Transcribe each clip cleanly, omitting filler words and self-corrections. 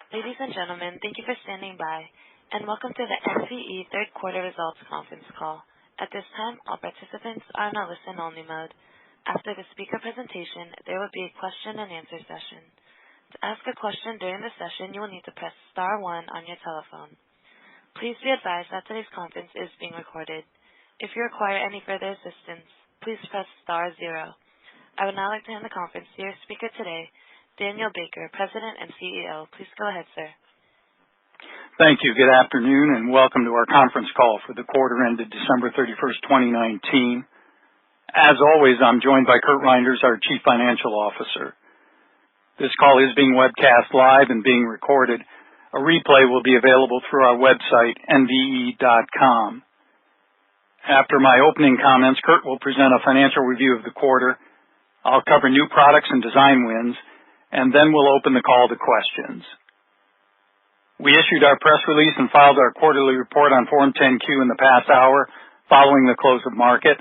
Ladies and gentlemen, thank you for standing by, and welcome to the NVE Third Quarter Results Conference Call. At this time, all participants are in a listen-only mode. After the speaker presentation, there will be a question-and-answer session. To ask a question during the session, you will need to press star 1 on your telephone. Please be advised that today's conference is being recorded. If you require any further assistance, please press star 0. I would now like to hand the conference to your speaker today, Daniel Baker, President and CEO. Please go ahead, sir. Thank you. Good afternoon, and welcome to our conference call for the quarter ended December 31st, 2019. As always, I'm joined by Kurt Reinders, our Chief Financial Officer. This call is being webcast live and being recorded. A replay will be available through our website, NVE.com. After my opening comments, Kurt will present a financial review of the quarter. I'll cover new products and design wins, and then we'll open the call to questions. We issued our press release and filed our quarterly report on Form 10-Q in the past hour following the close of market.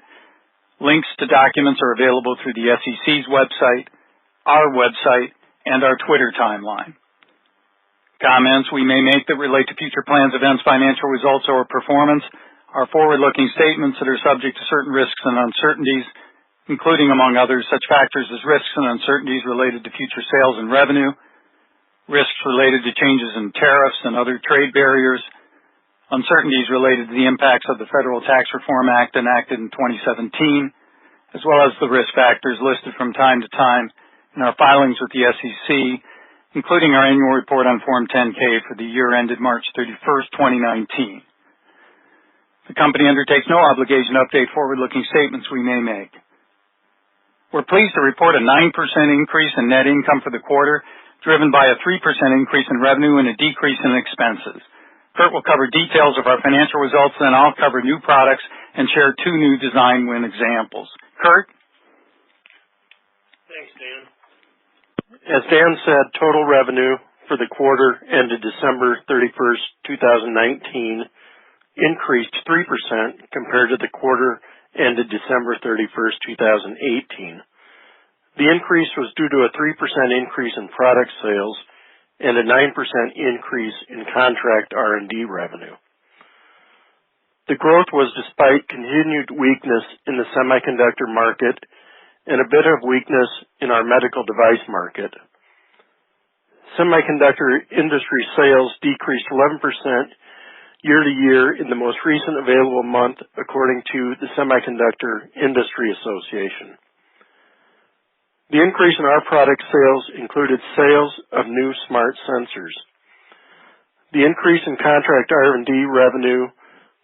Links to documents are available through the SEC's website, our website, and our Twitter timeline. Comments we may make that relate to future plans, events, financial results, or performance are forward-looking statements that are subject to certain risks and uncertainties, including, among others, such factors as risks and uncertainties related to future sales and revenue, risks related to changes in tariffs and other trade barriers, uncertainties related to the impacts of the Federal Tax Reform Act enacted in 2017, as well as the risk factors listed from time to time in our filings with the SEC, including our annual report on Form 10-K for the year ended March 31st, 2019. The company undertakes no obligation to update forward-looking statements we may make. We're pleased to report a 9% increase in net income for the quarter, driven by a 3% increase in revenue and a decrease in expenses. Kurt will cover details of our financial results, then I'll cover new products and share 2 new design win examples. Kurt? Thanks, Dan. As Dan said, total revenue for the quarter ended December 31st, 2019 increased 3% compared to the quarter ended December 31st, 2018. The increase was due to a 3% increase in product sales and a 9% increase in contract R&D revenue. The growth was despite continued weakness in the semiconductor market and a bit of weakness in our medical device market. Semiconductor industry sales decreased 11% year-to-year in the most recent available month, according to the Semiconductor Industry Association. The increase in our product sales included sales of new smart sensors. The increase in contract R&D revenue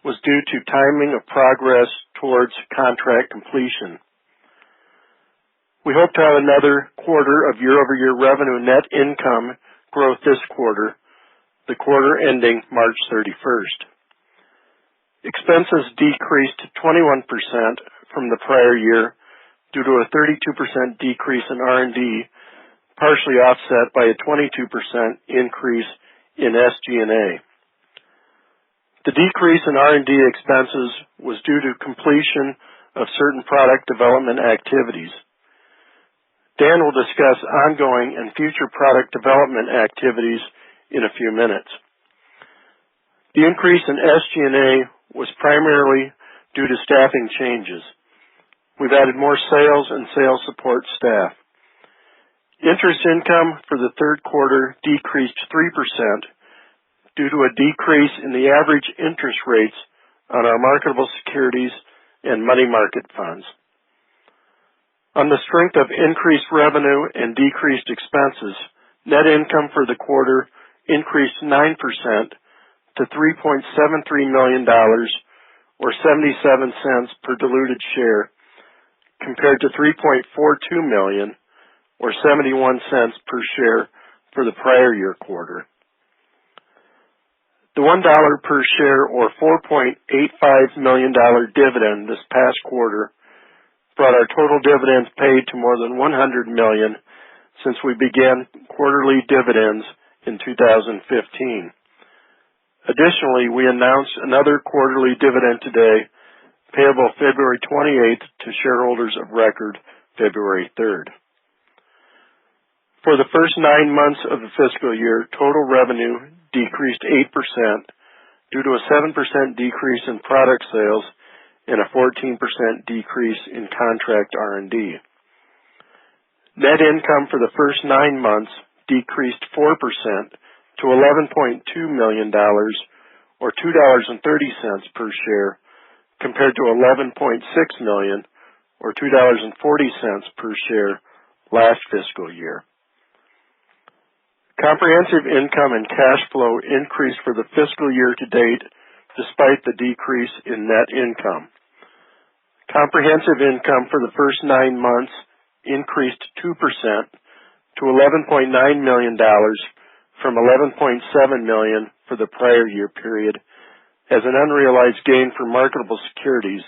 was due to timing of progress towards contract completion. We hope to have another quarter of year-over-year revenue and net income growth this quarter, the quarter ending March 31st. Expenses decreased 21% from the prior year due to a 32% decrease in R&D, partially offset by a 22% increase in SG&A. The decrease in R&D expenses was due to completion of certain product development activities. Dan will discuss ongoing and future product development activities in a few minutes. The increase in SG&A was primarily due to staffing changes. We've added more sales and sales support staff. Interest income for the third quarter decreased 3% due to a decrease in the average interest rates on our marketable securities and money market funds. On the strength of increased revenue and decreased expenses, net income for the quarter increased 9% to $3.73 million, or 77 cents per diluted share, compared to $3.42 million, or 71 cents per share for the prior year quarter. The $1 per share, or $4.85 million dividend this past quarter brought our total dividends paid to more than $100 million since we began quarterly dividends in 2015. Additionally, we announced another quarterly dividend today, payable February 28th to shareholders of record February 3rd. For the first 9 months of the fiscal year, total revenue decreased 8% due to a 7% decrease in product sales and a 14% decrease in contract R&D. Net income for the first 9 months decreased 4% to $11.2 million, or $2.30 per share, compared to $11.6 million, or $2.40 per share last fiscal year. Comprehensive income and cash flow increased for the fiscal year to date despite the decrease in net income. Comprehensive income for the first 9 months increased 2% to $11.9 million from $11.7 million for the prior year period, as an unrealized gain for marketable securities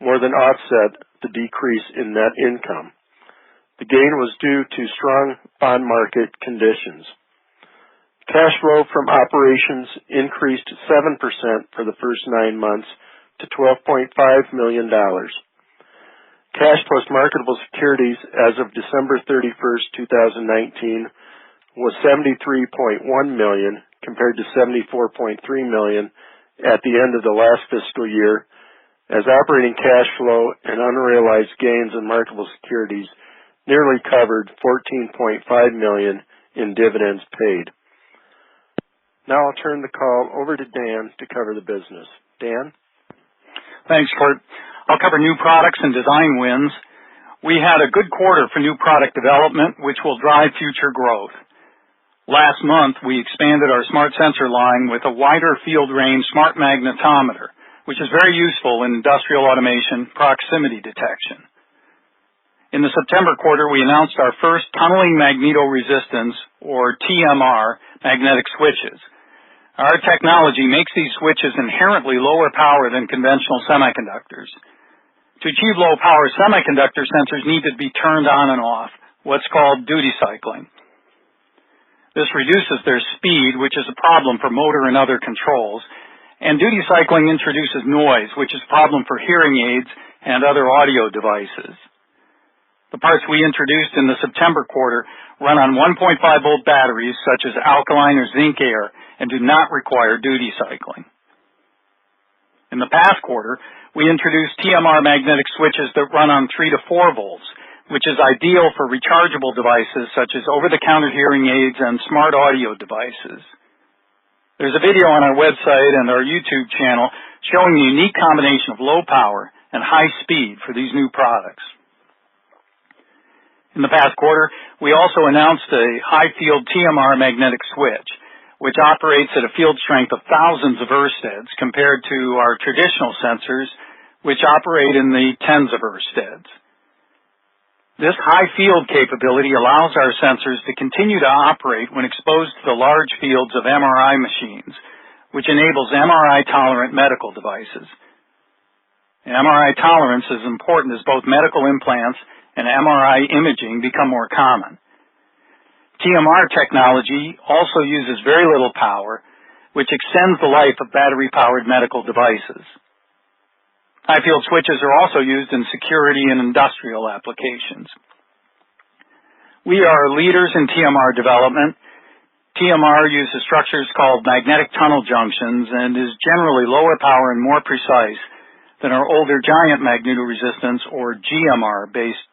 more than offset the decrease in net income. The gain was due to strong bond market conditions. Cash flow from operations increased 7% for the first 9 months to $12.5 million. Cash plus marketable securities as of December 31st, 2019 was $73.1 million compared to $74.3 million at the end of the last fiscal year, as operating cash flow and unrealized gains in marketable securities nearly covered $14.5 million in dividends paid. Now I'll turn the call over to Dan to cover the business. Dan? Thanks, Kurt. I'll cover new products and design wins. We had a good quarter for new product development, which will drive future growth. Last month, we expanded our smart sensor line with a wider field range smart magnetometer, which is very useful in industrial automation proximity detection. In the September quarter, we announced our first tunneling magnetoresistance, or TMR, magnetic switches. Our technology makes these switches inherently lower power than conventional semiconductors. To achieve low power, semiconductor sensors need to be turned on and off, what's called duty cycling. This reduces their speed, which is a problem for motor and other controls, and duty cycling introduces noise, which is a problem for hearing aids and other audio devices. The parts we introduced in the September quarter run on 1.5 volt batteries, such as alkaline or zinc air, and do not require duty cycling. In the past quarter, we introduced TMR magnetic switches that run on 3 to 4 volts, which is ideal for rechargeable devices such as over-the-counter hearing aids and smart audio devices. There's a video on our website and our YouTube channel showing the unique combination of low power and high speed for these new products. In the past quarter, we also announced a high-field TMR magnetic switch, which operates at a field strength of thousands of oersteds compared to our traditional sensors, which operate in the tens of oersteds. This high field capability allows our sensors to continue to operate when exposed to the large fields of MRI machines, which enables MRI-tolerant medical devices. MRI tolerance is important as both medical implants and MRI imaging become more common. TMR technology also uses very little power, which extends the life of battery-powered medical devices. High-field switches are also used in security and industrial applications. We are leaders in TMR development. TMR uses structures called magnetic tunnel junctions and is generally lower power and more precise than our older giant magnetoresistance or GMR-based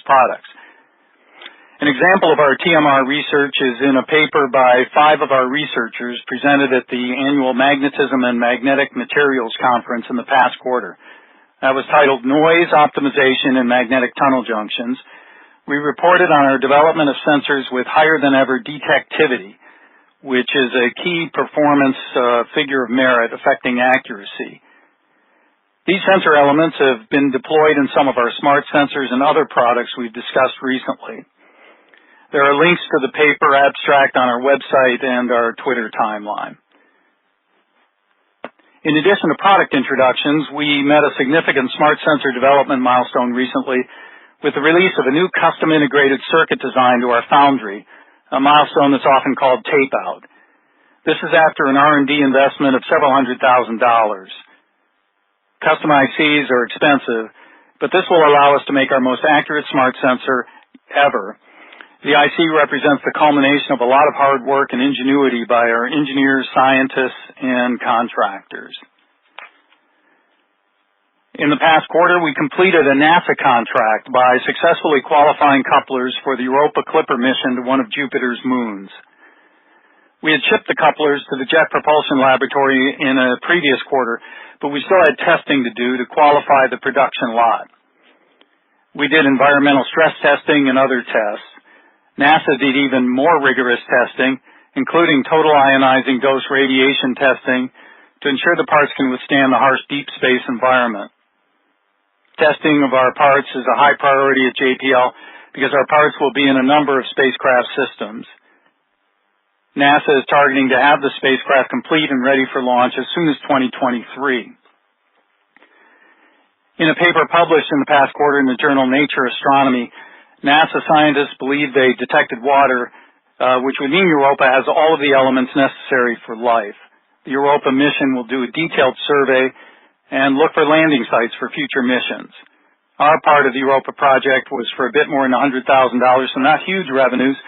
products. An example of our TMR research is in a paper by 5 of our researchers presented at the annual Magnetism and Magnetic Materials Conference in the past quarter. That was titled Noise Optimization in Magnetic Tunnel Junctions. We reported on our development of sensors with higher than ever detectivity, which is a key performance figure of merit affecting accuracy. These sensor elements have been deployed in some of our smart sensors and other products we've discussed recently. There are links to the paper abstract on our website and our Twitter timeline. In addition to product introductions, we met a significant smart sensor development milestone recently with the release of a new custom integrated circuit design to our foundry, a milestone that's often called tape-out. This is after an R&D investment of several $100,000. Custom ICs are expensive, but this will allow us to make our most accurate smart sensor ever, The IC represents the culmination of a lot of hard work and ingenuity by our engineers, scientists, and contractors. In the past quarter, we completed a NASA contract by successfully qualifying couplers for the Europa Clipper mission to one of Jupiter's moons. We had shipped the couplers to the Jet Propulsion Laboratory in a previous quarter, but we still had testing to do to qualify the production lot. We did environmental stress testing and other tests. NASA did even more rigorous testing, including total ionizing dose radiation testing, to ensure the parts can withstand the harsh deep space environment. Testing of our parts is a high priority at JPL because our parts will be in a number of spacecraft systems. NASA is targeting to have the spacecraft complete and ready for launch as soon as 2023. In a paper published in the past quarter in the journal Nature Astronomy, NASA scientists believe they detected water, which would mean Europa has all of the elements necessary for life. The Europa mission will do a detailed survey and look for landing sites for future missions. Our part of the Europa project was for a bit more than $100,000, so not huge revenues,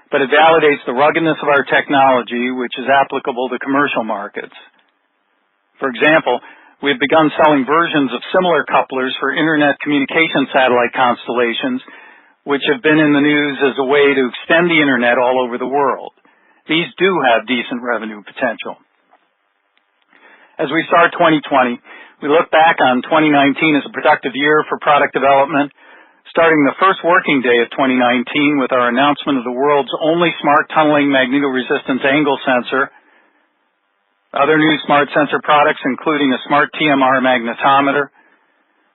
but it validates the ruggedness of our technology, which is applicable to commercial markets. For example, we have begun selling versions of similar couplers for internet communication satellite constellations, which have been in the news as a way to extend the internet all over the world. These do have decent revenue potential. As we start 2020, we look back on 2019 as a productive year for product development, starting the first working day of 2019 with our announcement of the world's only smart tunneling magnetoresistance angle sensor, other new smart sensor products including a smart TMR magnetometer,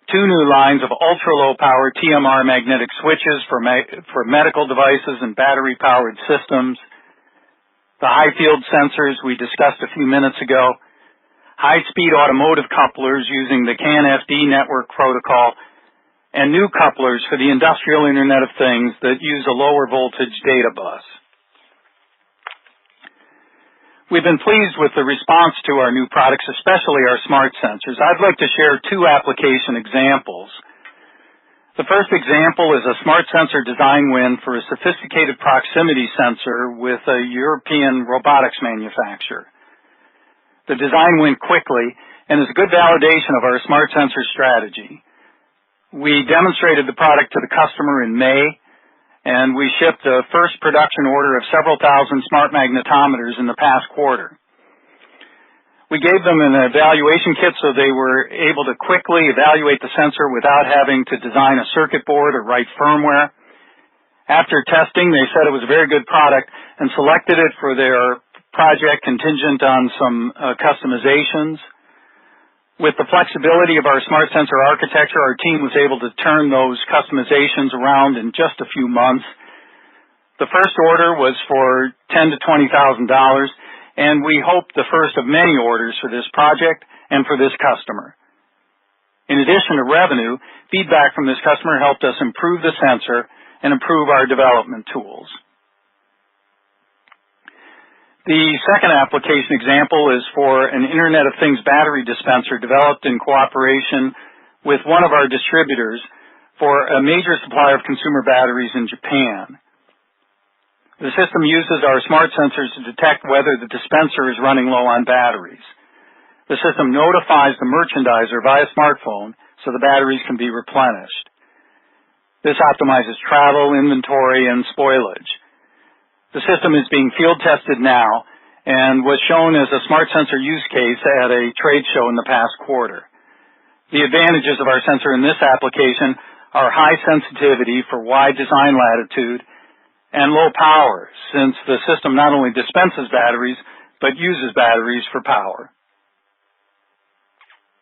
2 new lines of ultra-low power TMR magnetic switches for medical devices and battery-powered systems, the high field sensors we discussed a few minutes ago, high-speed automotive couplers using the CAN-FD network protocol, and new couplers for the industrial Internet of Things that use a lower voltage data bus. We've been pleased with the response to our new products, especially our smart sensors. I'd like to share 2 application examples. The first example is a smart sensor design win for a sophisticated proximity sensor with a European robotics manufacturer. The design went quickly and is a good validation of our smart sensor strategy. We demonstrated the product to the customer in May, and we shipped the first production order of several thousand smart magnetometers in the past quarter. We gave them an evaluation kit so they were able to quickly evaluate the sensor without having to design a circuit board or write firmware. After testing, they said it was a very good product and selected it for their project contingent on some customizations. With the flexibility of our smart sensor architecture, our team was able to turn those customizations around in just a few months. The first order was for $10,000 to $20,000, and we hope the first of many orders for this project and for this customer. In addition to revenue, feedback from this customer helped us improve the sensor and improve our development tools. The second application example is for an Internet of Things battery dispenser developed in cooperation with one of our distributors for a major supplier of consumer batteries in Japan. The system uses our smart sensors to detect whether the dispenser is running low on batteries. The system notifies the merchandiser via smartphone so the batteries can be replenished. This optimizes travel, inventory, and spoilage. The system is being field tested now and was shown as a smart sensor use case at a trade show in the past quarter. The advantages of our sensor in this application are high sensitivity for wide design latitude and low power, since the system not only dispenses batteries, but uses batteries for power.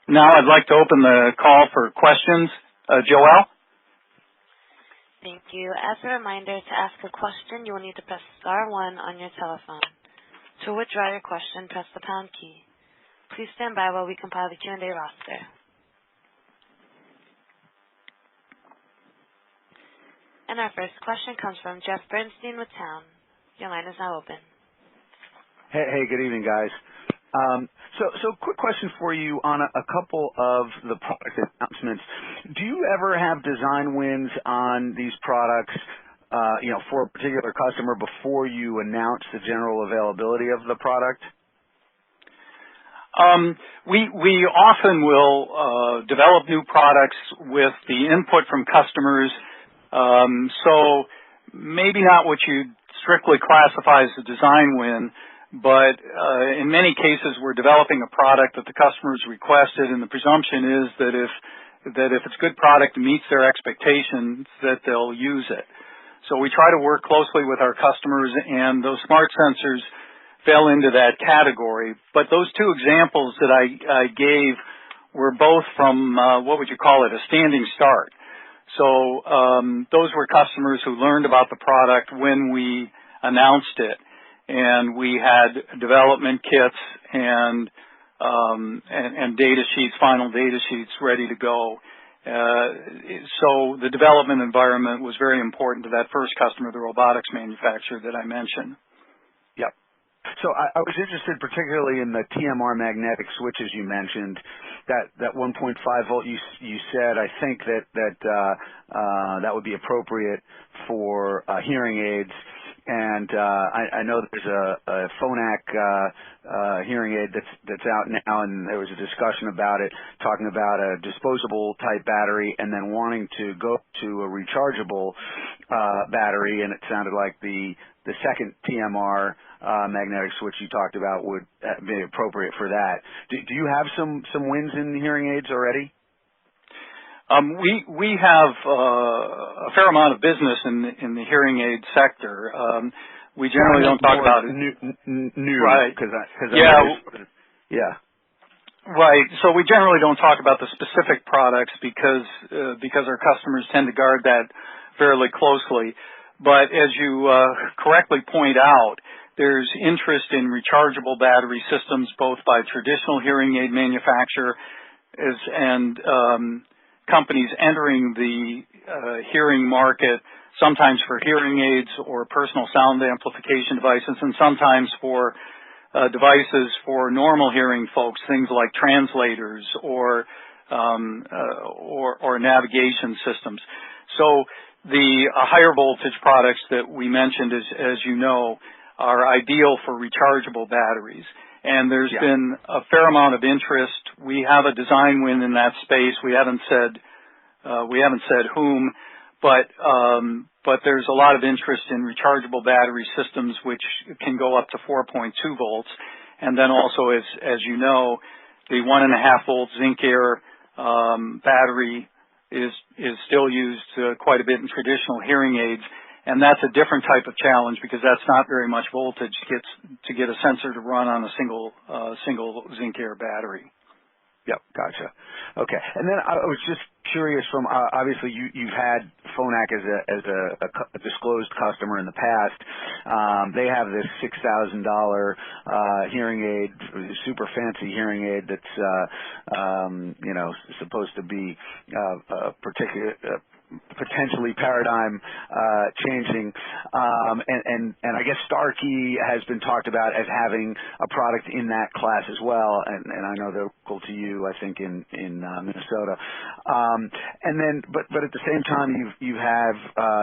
Now I'd like to open the call for questions. Joelle? Thank you. As a reminder, to ask a question, you will need to press star 1 on your telephone. To withdraw your question, press the pound key. Please stand by while we compile the Q&A roster. And our first question comes from Jeff Bernstein with Town. Your line is now open. Hey, good evening, guys. So quick question for you on a couple of the product announcements. Do you ever have design wins on these products for a particular customer before you announce the general availability of the product? We often will develop new products with the input from customers. So maybe not what you strictly classify as a design win, but in many cases we're developing a product that the customers requested, and the presumption is that if it's a good product and meets their expectations, that they'll use it. So we try to work closely with our customers, and those smart sensors fell into that category. But those two examples that I gave were both from, what would you call it, a standing start. So those were customers who learned about the product when we announced it, and we had development kits and data sheets, final data sheets ready to go. So the development environment was very important to that first customer, the robotics manufacturer that I mentioned. Yep. So I was interested particularly in the TMR magnetic switches you mentioned. That 1.5 volt you said, I think that would be appropriate for hearing aids. And I know that there's a Phonak hearing aid that's out now, and there was a discussion about it, talking about a disposable type battery and then wanting to go to a rechargeable battery, and it sounded like the second TMR magnetic switch you talked about would be appropriate for that. Do you have some wins in the hearing aids already? We have a fair amount of business in the hearing aid sector. We generally don't talk about it. New, right? Yeah. Right. So we generally don't talk about the specific products because our customers tend to guard that fairly closely. But as you correctly point out, there's interest in rechargeable battery systems, both by traditional hearing aid manufacturers and companies entering the hearing market, sometimes for hearing aids or personal sound amplification devices, and sometimes for devices for normal hearing folks, things like translators or navigation systems. So the higher voltage products that we mentioned, as you know, are ideal for rechargeable batteries. And there's been a fair amount of interest. We have a design win in that space. We haven't said whom, but there's a lot of interest in rechargeable battery systems, which can go up to 4.2 volts. And then also, as you know, the 1.5 volt zinc air battery is still used quite a bit in traditional hearing aids. And that's a different type of challenge because that's not very much voltage to get a sensor to run on a single zinc air battery. Yep, gotcha. Okay, and then I was just curious. From obviously you've had Phonak as a disclosed customer in the past. They have this $6,000 hearing aid, super fancy hearing aid that's supposed to be potentially paradigm changing, and I guess Starkey has been talked about as having a product in that class as well, and I know they're local to you, I think, in Minnesota. And then, but at the same time, you have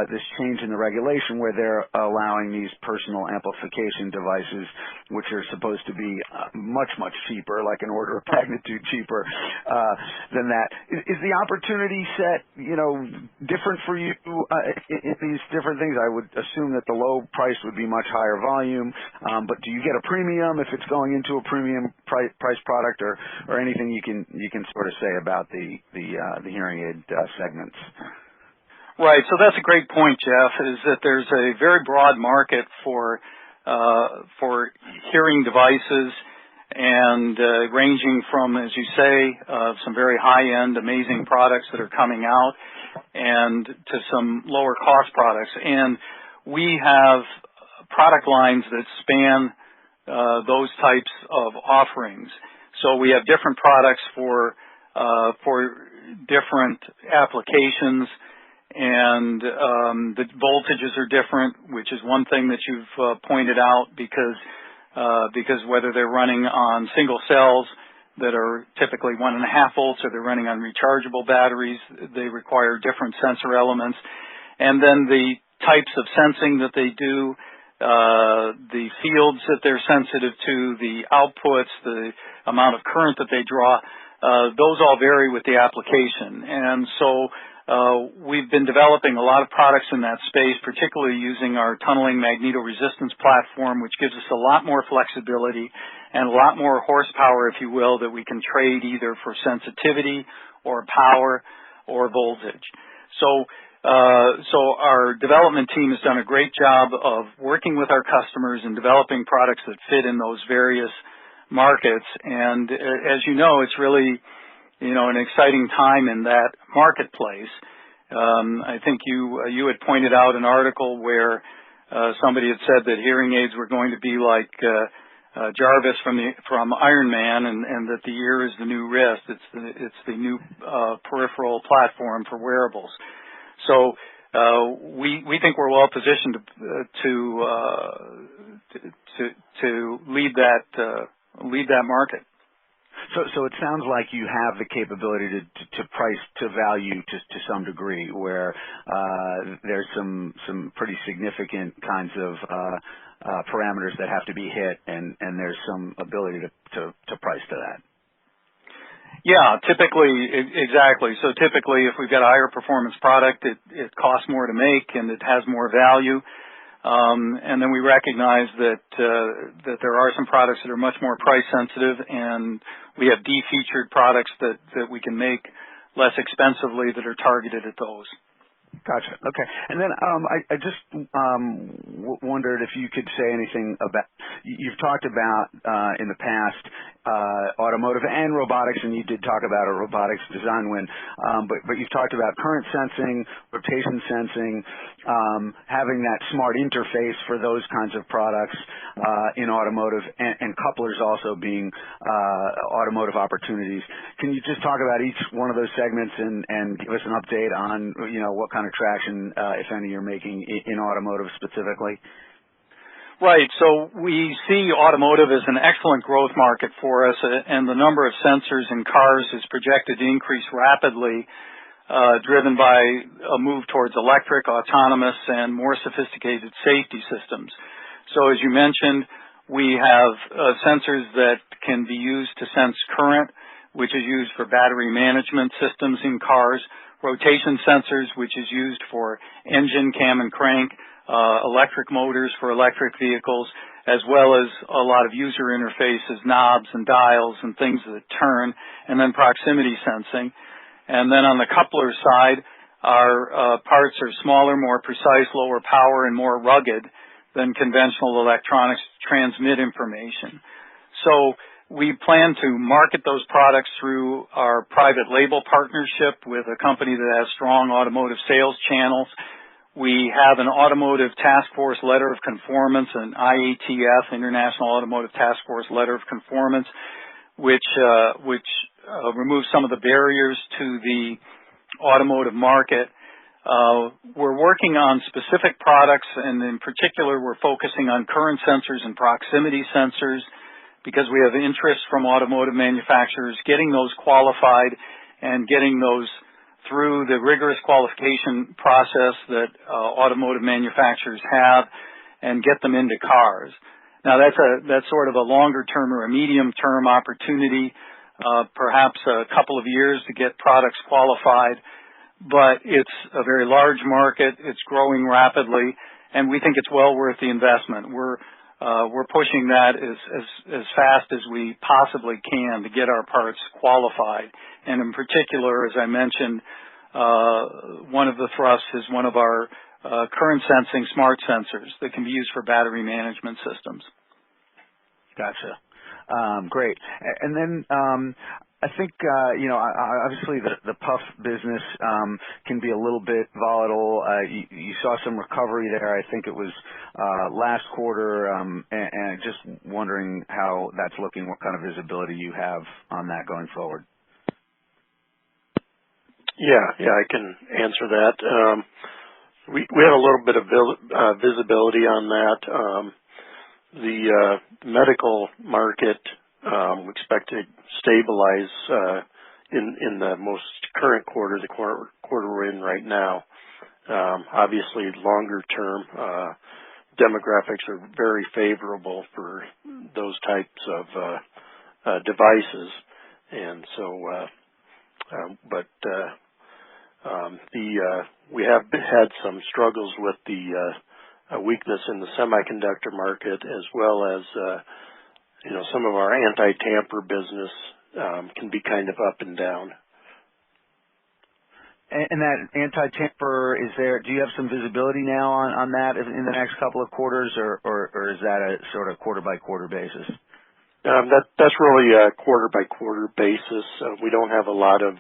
this change in the regulation where they're allowing these personal amplification devices, which are supposed to be much cheaper, like an order of magnitude cheaper than that. Is the opportunity set, different for you in these different things? I would assume that the low price would be much higher volume, but do you get a premium if it's going into a premium price product, or anything you can sort of say about the hearing aid segments? Right. So that's a great point, Jeff. Is that there's a very broad market for hearing devices, and ranging from, as you say, some very high-end, amazing products that are coming out, and to some lower-cost products. And we have product lines that span those types of offerings. So we have different products for different applications, and the voltages are different, which is one thing that you've pointed out, because whether they're running on single cells that are typically 1.5 volts, or they're running on rechargeable batteries, they require different sensor elements. And then the types of sensing that they do, the fields that they're sensitive to, the outputs, the amount of current that they draw, those all vary with the application. And so we've been developing a lot of products in that space, particularly using our tunneling magnetoresistance platform, which gives us a lot more flexibility and a lot more horsepower, if you will, that we can trade either for sensitivity or power or voltage. So our development team has done a great job of working with our customers and developing products that fit in those various markets. And as you know, it's really, an exciting time in that marketplace. I think you had pointed out an article where somebody had said that hearing aids were going to be like Jarvis from Iron Man, and that the ear is the new wrist. It's the new peripheral platform for wearables. So we think we're well positioned to lead that market. So it sounds like you have the capability to price to value to some degree, where there's some pretty significant kinds of parameters that have to be hit, and there's some ability to price to that. Yeah, typically, exactly. So typically, if we've got a higher performance product, it costs more to make and it has more value. And then we recognize that there are some products that are much more price sensitive, and we have de-featured products that we can make less expensively that are targeted at those. Gotcha. Okay. And then I just wondered if you could say anything about, you've talked about in the past automotive and robotics, and you did talk about a robotics design win, but you've talked about current sensing, rotation sensing, having that smart interface for those kinds of products in automotive, and couplers also being automotive opportunities. Can you just talk about each one of those segments and give us an update on what kind of traction, if any, you're making in automotive specifically? Right. So we see automotive as an excellent growth market for us, and the number of sensors in cars is projected to increase rapidly, driven by a move towards electric, autonomous, and more sophisticated safety systems. So as you mentioned, we have sensors that can be used to sense current, which is used for battery management systems in cars, rotation sensors, which is used for engine, cam, and crank, electric motors for electric vehicles, as well as a lot of user interfaces, knobs and dials and things that turn, and then proximity sensing. And then on the coupler side, our parts are smaller, more precise, lower power, and more rugged than conventional electronics to transmit information. So we plan to market those products through our private label partnership with a company that has strong automotive sales channels. We have an Automotive Task Force Letter of Conformance, an IATF, International Automotive Task Force Letter of Conformance, which removes some of the barriers to the automotive market. We're working on specific products, and in particular, we're focusing on current sensors and proximity sensors, because we have interest from automotive manufacturers getting those qualified and getting those through the rigorous qualification process that automotive manufacturers have and get them into cars. Now that's sort of a longer term or a medium term opportunity, perhaps a couple of years to get products qualified, but it's a very large market, it's growing rapidly, and we think it's well worth the investment. We're pushing that as fast as we possibly can to get our parts qualified. And in particular, as I mentioned, one of the thrusts is one of our current sensing smart sensors that can be used for battery management systems. Gotcha. Great. And then I think, obviously the PUF business can be a little bit volatile. You saw some recovery there. I think it was last quarter, and just wondering how that's looking, what kind of visibility you have on that going forward. Yeah, I can answer that. We have a little bit of visibility on that. The medical market we expect to stabilize in the most current quarter, the quarter we're in right now. Obviously, longer term, demographics are very favorable for those types of devices. And so, we have had some struggles with the weakness in the semiconductor market, as well as some of our anti-tamper business can be kind of up and down. And that anti-tamper, do you have some visibility now on that in the next couple of quarters, or is that a sort of quarter-by-quarter basis? That's really a quarter-by-quarter basis. We don't have a lot of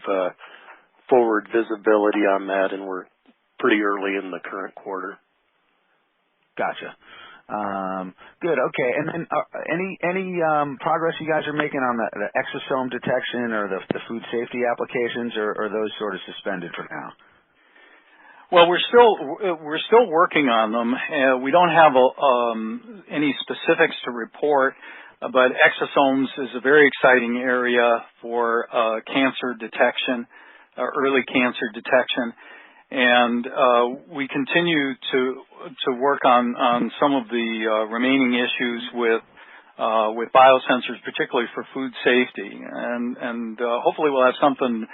forward visibility on that, and we're pretty early in the current quarter. Gotcha. Good. Okay. And then any progress you guys are making on the exosome detection or the food safety applications, or are those sort of suspended for now? Well, we're still working on them. We don't have any specifics to report, but exosomes is a very exciting area for cancer detection, early cancer detection. And we continue to work on some of the remaining issues with biosensors, particularly for food safety. And hopefully we'll have some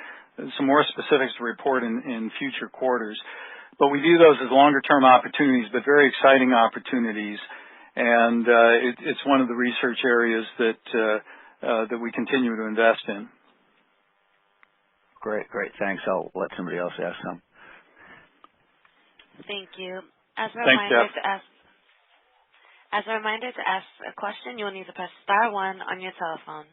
more specifics to report in future quarters. But we view those as longer-term opportunities, but very exciting opportunities. And it's one of the research areas that we continue to invest in. Great. Thanks. I'll let somebody else ask some. Thank you. As a reminder to ask a question, you will need to press star 1 on your telephone.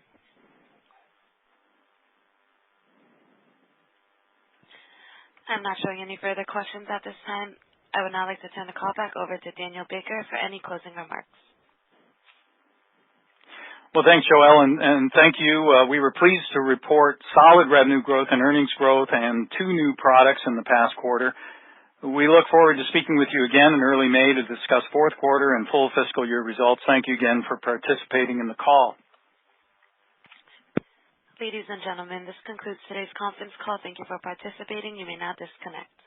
I'm not showing any further questions at this time. I would now like to turn the call back over to Daniel Baker for any closing remarks. Well, thanks, Joelle, and thank you. We were pleased to report solid revenue growth and earnings growth and 2 new products in the past quarter. We look forward to speaking with you again in early May to discuss fourth quarter and full fiscal year results. Thank you again for participating in the call. Ladies and gentlemen, this concludes today's conference call. Thank you for participating. You may now disconnect.